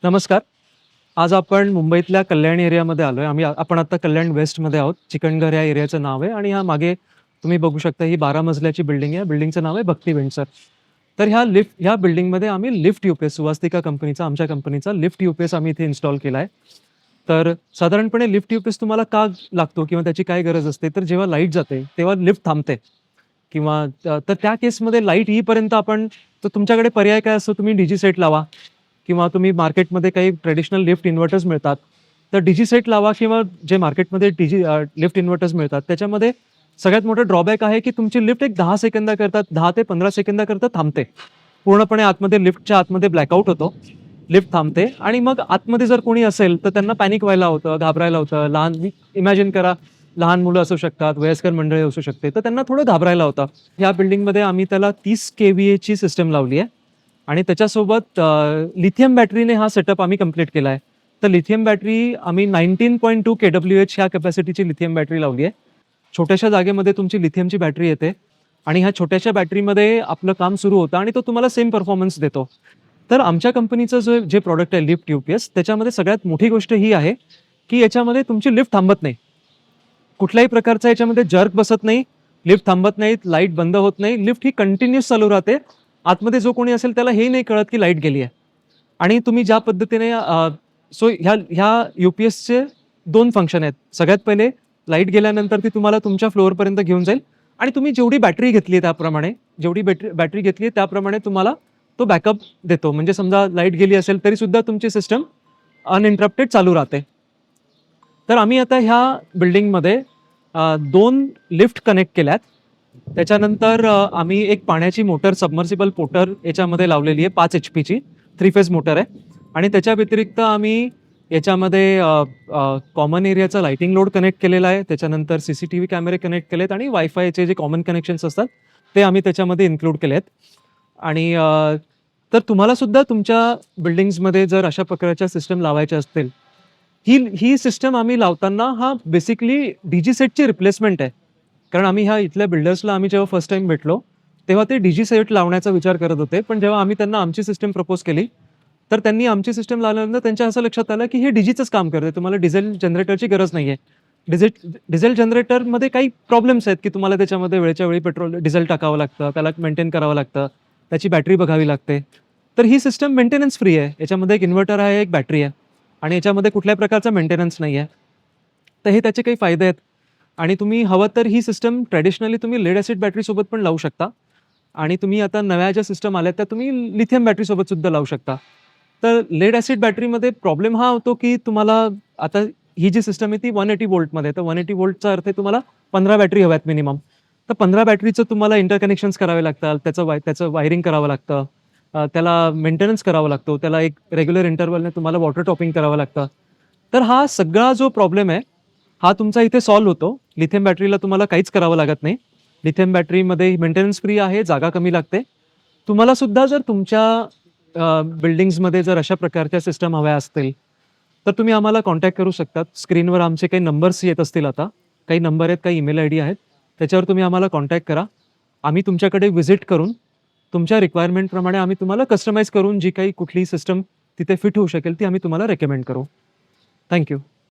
नमस्कार. आज आपण मुंबईतल्या कल्याण एरियामध्ये आलोय. आपण आता कल्याण वेस्टमध्ये आहोत. चिकणघर या एरियाचं नाव आहे आणि ह्या मागे तुम्ही बघू शकता ही 12 मजल्याची बिल्डिंग आहे. बिल्डिंगचं नाव आहे भक्ती वेंचर. तर ह्या बिल्डिंगमध्ये आम्ही लिफ्ट यूपीएस सुवास्तिका कंपनीचा आमच्या कंपनीचा लिफ्ट यूपीएस आम्ही इथे इन्स्टॉल केला आहे. तर साधारणपणे लिफ्ट यूपीएस तुम्हाला का लागतो किंवा त्याची काय गरज असते, तर जेव्हा लाईट जाते तेव्हा लिफ्ट थांबते किंवा तर त्या केसमध्ये लाईट येईपर्यंत तर तुमच्याकडे पर्याय काय असतो, तुम्ही डीजी सेट लावा किंवा तुम्ही मार्केटमध्ये काही ट्रेडिशनल लिफ्ट इन्व्हर्टर्स मिळतात. तर डीजी सेट लावा किंवा जे मार्केटमध्ये लिफ्ट इन्व्हर्टर्स मिळतात त्याच्यामध्ये सगळ्यात मोठं ड्रॉबॅक आहे, की तुमची लिफ्ट एक 10 सेकंदाकरता 10 ते 15 सेकंदाकरता थांबते. पूर्णपणे आतमध्ये लिफ्टच्या आतमध्ये ब्लॅकआउट होतो. लिफ्ट थांबते आणि मग आतमध्ये जर कोणी असेल तर त्यांना पॅनिक व्हायला होतं, घाबरायला होतं. इमॅजिन करा, लहान मुलं असू शकतात, वयस्कर मंडळी असू शकते, तर त्यांना थोडं घाबरायला होतं. या बिल्डिंगमध्ये आम्ही त्याला 30 केव्हीएची सिस्टम लावली आहे आणि त्याच्यासोबत लिथियम बॅटरीने हा सेटअप आम्ही कंप्लीट केला आहे. तर लिथियम बॅटरी आम्ही 19.2 केडब्ल्यूएच ह्या कॅपॅसिटीची लिथियम बॅटरी लावली आहे. छोट्याशा जागेमध्ये तुमची लिथियमची बॅटरी येते आणि ह्या छोट्याशा बॅटरीमध्ये आपलं काम सुरू होतं आणि तो तुम्हाला सेम परफॉर्मन्स देतो. तर आमच्या कंपनीचं जे प्रॉडक्ट आहे लिफ्ट यूपीएस, त्याच्यामध्ये सगळ्यात मोठी गोष्ट ही आहे, की याच्यामध्ये तुमची लिफ्ट थांबत नाही. कुठल्याही प्रकारचा याच्यामध्ये जर्क बसत नाही, लिफ्ट थांबत नाहीत, लाईट बंद होत नाही. लिफ्ट ही कंटिन्यूअस चालू राहते. आतमध्ये जो कोणी असेल त्याला हे नाही कळत, की लाईट गेली आहे. आणि तुम्ही ज्या पद्धतीने सो ह्या यू-पी-एसचे 2 फंक्शन आहेत. सगळ्यात पहिले लाईट गेल्यानंतर ती तुम्हाला तुमच्या फ्लोअरपर्यंत घेऊन जाईल आणि तुम्ही जेवढी बॅटरी घेतली आहे त्याप्रमाणे, जेवढी बॅटरी घेतली आहे त्याप्रमाणे तुम्हाला तो बॅकअप देतो. म्हणजे समजा लाईट गेली असेल तरीसुद्धा तुमची सिस्टम अनइंटरप्टेड चालू राहते. तर आम्ही आता ह्या बिल्डिंगमध्ये 2 लिफ्ट कनेक्ट केल्यात. त्याच्यानंतर आम्ही एक पाण्याची मोटर सबमर्सिबल मोटर याच्यामध्ये लावलेली आहे 5 एचपीची 3 फेज मोटर आहे आणि त्याच्या व्यतिरिक्त आम्ही याच्यामध्ये कॉमन एरियाचा लाइटिंग लोड कनेक्ट केलेला आहे. त्याच्यानंतर सीसीटीव्ही कॅमेरे कनेक्ट केलेत आणि वायफायचे जे कॉमन कनेक्शन्स असतात ते आम्ही त्याच्यामध्ये इन्क्लूड केलेत. आणि तर तुम्हाला सुद्धा तुमच्या बिल्डिंग्समध्ये जर अशा प्रकारच्या सिस्टम लावायच्या असतील, ही ही सिस्टम आम्ही लावताना हा बेसिकली डीजी सेटची रिप्लेसमेंट आहे. कारण आम्ही ह्या इथल्या बिल्डर्सला आम्ही जेव्हा फर्स्ट टाईम भेटलो, तेव्हा ते डीजी सेट लावण्याचा विचार करत होते. पण जेव्हा आम्ही त्यांना आमची सिस्टम प्रपोज केली, तर त्यांनी आमची सिस्टम लावल्यानंतर त्यांच्या असं लक्षात आलं, की हे डीजीचंच काम करते. तुम्हाला डिझेल जनरेटरची गरज नाहीये. डिझेल जनरेटरमध्ये काही प्रॉब्लेम्स आहेत, की तुम्हाला त्याच्यामध्ये वेळच्या वेळी डिझेल टाकावं लागतं, त्याला मेंटेन करावं लागतं, त्याची बॅटरी बघावी लागते. तर ही सिस्टम मेंटेनन्स फ्री आहे. याच्यामध्ये एक इन्व्हर्टर आहे, एक बॅटरी आहे आणि याच्यामध्ये कुठल्याही प्रकारचा मेंटेनन्स नाही आहे. तर हे त्याचे काही फायदे आहेत. आणि तुम्ही हवं तर ही सिस्टम ट्रेडिशनली तुम्ही लेड ॲसिड बॅटरीसोबत पण लावू शकता आणि तुम्ही आता नव्या ज्या सिस्टम आल्या त्या तुम्ही लिथियम बॅटरीसोबत सुद्धा लावू शकता. तर लेड ॲसिड बॅटरीमध्ये प्रॉब्लेम हा होतो, की तुम्हाला आता ही जी सिस्टम आहे ती 180 व्होल्टमध्ये आहे. तर 180 व्होल्टचा अर्थ आहे तुम्हाला 15 बॅटरी हव्यात मिनिमम. तर 15 बॅटरीचं तुम्हाला इंटरकनेक्शन्स करावे लागतात. त्याचं वायरिंग करावं लागतं. त्याला मेंटेनन्स करावा लागतो. त्याला एक रेग्युलर इंटरव्हलने तुम्हाला वॉटर टॉपिंग करावं लागतं. तर हा सगळा जो प्रॉब्लेम आहे, हा तुमचा इथे सॉल्व्ह होतो. लिथियम बॅटरीला तुम्हाला काहीच करावं लागत नाही. लिथियम बॅटरीमध्ये मेंटेनन्स फ्री आहे, जागा कमी लागते. तुम्हाला सुद्धा जर तुमच्या बिल्डिंग्समध्ये जर अशा प्रकारच्या सिस्टम हव्या असतील, तर तुम्ही आम्हाला कॉन्टॅक्ट करू शकतात. स्क्रीनवर आमचे काही नंबर्स येत असतील आता. काही नंबर आहेत, काही ईमेल आयडी आहेत. त्याच्यावर तुम्ही आम्हाला कॉन्टॅक्ट करा. आम्ही तुमच्याकडे व्हिजिट करून, तुमच्या रिक्वायरमेंटप्रमाणे आम्ही तुम्हाला कस्टमाइज करून जी काही कुठलीही सिस्टम तिथे फिट होऊ शकेल, ती आम्ही तुम्हाला रेकमेंड करू. Thank you.